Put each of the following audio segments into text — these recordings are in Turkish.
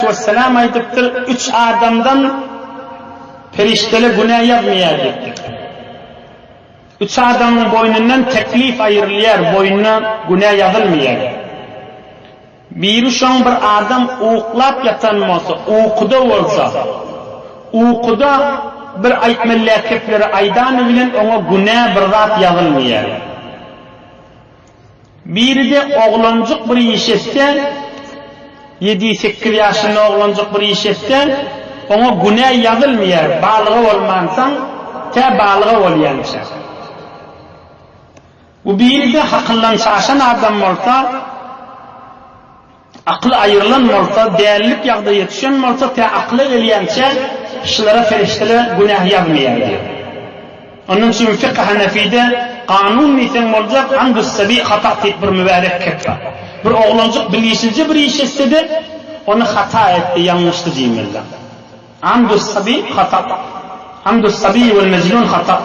aleyhissalatu vesselam aydıptır, 3 adamdan perişteli günah yapmayacakdır. 3 adamın boynundan teklif ayrılıyor, boynuna günah yazılmıyor. Bir şon bir adam uğuklap yatan olsa, uykuda olsa, uykuda bir aytmalar kepleri aydanı bilen ona günah bir zat yazılmıyor. Biri de oğlancık bir işette, 7-8 yaşında oğlancık bir işette, ona günah yazılmıyor. Balığı olmansan, te balığı olyansa. Bu biri de hakıllan şaşan adam olsa, aklı ayrılan olsa, değerlik yağda yetişen olsa, te aklı elyansa, kişilere feriştele günah yazmıyor. Onun için Fıkh Hanefi'de kanun niten olacak, andus sabi hata tek bir mübarek kekfa. Bir oğlancık bilinçsizce bir iş istedi, onu hata etti, yanlıştı diyeyimler. Andus sabi hata. Andus sabi vel mecnun hata.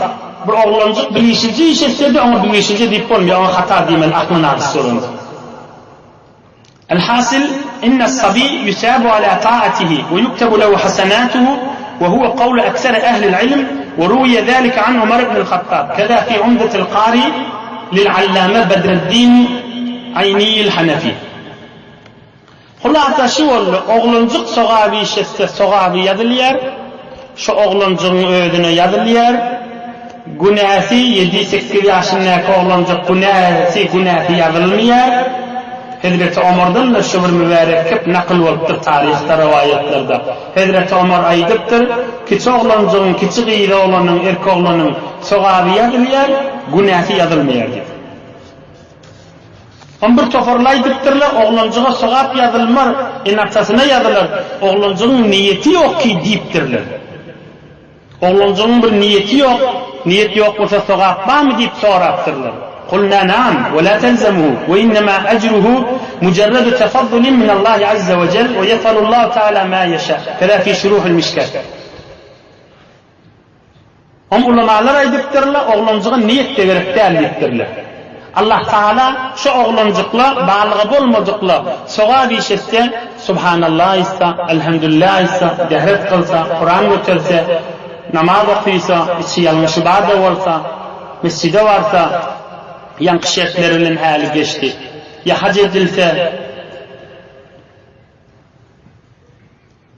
Bir oğlancık bilinçsizce iş istedi, ama bilinçsizce deyip olmuyor, ama hata diyeyimler, aklına ağrısı sorun. الحاصل إن الصبي يثاب على طاعته ويكتب له حسناته وهو قول أكثر أهل العلم وروي ذلك عن عمر بن الخطاب كذا في عمدة القاري للعلامة بدر الدين عيني الحنفي خلاصة شو أغلنجق صغابي شست صغابي يدلير شو أغلنجق ödüne يدلير günahı 7-8 yaşındaki أغلنجق günahı yazılmıyor. Hazreti Ömer'den de şu bir mübarek nakıl oluptur tarihte, rivayetlerde. Hazreti Ömer aydıptır, kiçi oğlancığın, kiçi gıyri oğlanın, erkek oğlanın soğabı yazılıyor, günahı yazılmıyor dedi. On bir toparlaydıptırlar, oğlancığa soğab yazılmır, inaçasına yazılır, oğlancığın niyeti yok ki deyiptirler. Oğlancığın bir niyeti yok, niyet yok olsa soğab var mı deyip soraptırlar. قلنا نعم ولا تلزمه وإنما أجره مجرد تفضل من الله عز وجل ويفعل الله تعالى ما يشاء كذا في شروح المشكات هم ulamalar aydıptırlar oğlancığa niyet de gerekli aydıptırlar Allah Teala şu oğlancıkla bağlığı bolmacıkla soğa bir işetse subhanallah ise elhamdülillah ise dehret kılsa Kur'an götürse namaz okuysa içi yanlış ibadet olsa mescide varsa yank şertlerinin hali geçti. Ya hac edilse,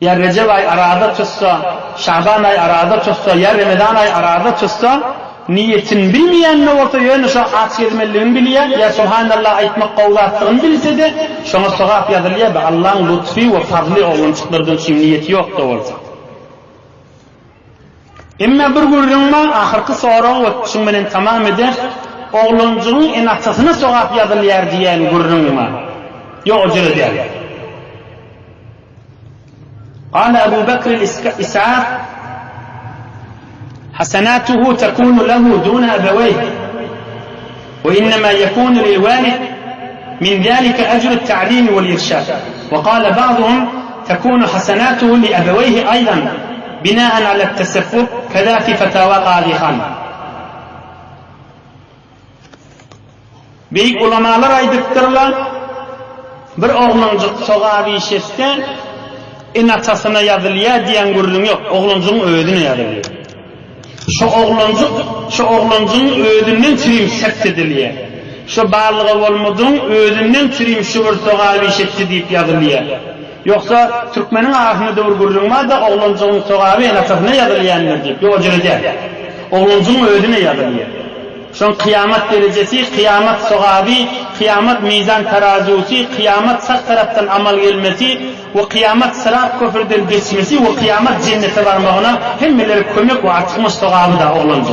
ya Recep ay arada tutsa, Şaban ay arada tutsa, ya Ramazan ay arada tutsa, niyetin bilmeyen ne orta yönü şu aç yedmeliğini biliyor, ya Subhanallah aytmak kavlattığını bilse de, şuna soğap yazılıyor ve Allah'ın lütfi ve fadli olunçlardan şimdi niyeti yok da olsa. İmme bir gurrunma, ahırkı sonra ve şunların tamam eder, oğluncunun inaçasına soğap yazılıyor diyen gurrunma. Yok cırı der. قال أبو بكر الإسعاف حسناته تكون له دون أبويه وإنما يكون للوالد من ذلك أجر التعليم والإرشاد وقال بعضهم تكون حسناته لأبويه أيضا بناء على التسبب كذا في فتاوى قاضي خان Büyük ulamalar aydıptırlar, bir oğlancık soğağı işetse, inaçasına yazılıyor diyen gurrun yok, oğlancığın öğüdüne yazılıyor. Şu oğlancığın öğüdünden çürüyüm sept ediliyor. Şu bağlığı olmadığın öğüdünden çürüyüm şu bir soğağı işetse deyip yazılıyor. Yoksa Türkmenin ahını doğru gurrun var da oğlancığın soğağı inaçasına yazılıyor deyip, yok öcüre der. Oğlancığın öğüdüne yazılıyor. Şun kıyamet derecesi, kıyamet soğabi, kıyamet mizan terazusi, kıyamet sağ taraftan amal gelmesi ve kıyamet sırat köprüden geçmesi ve kıyamet cennete varmağına hemmeleri kömek ve açıkmış soğabı da olunca.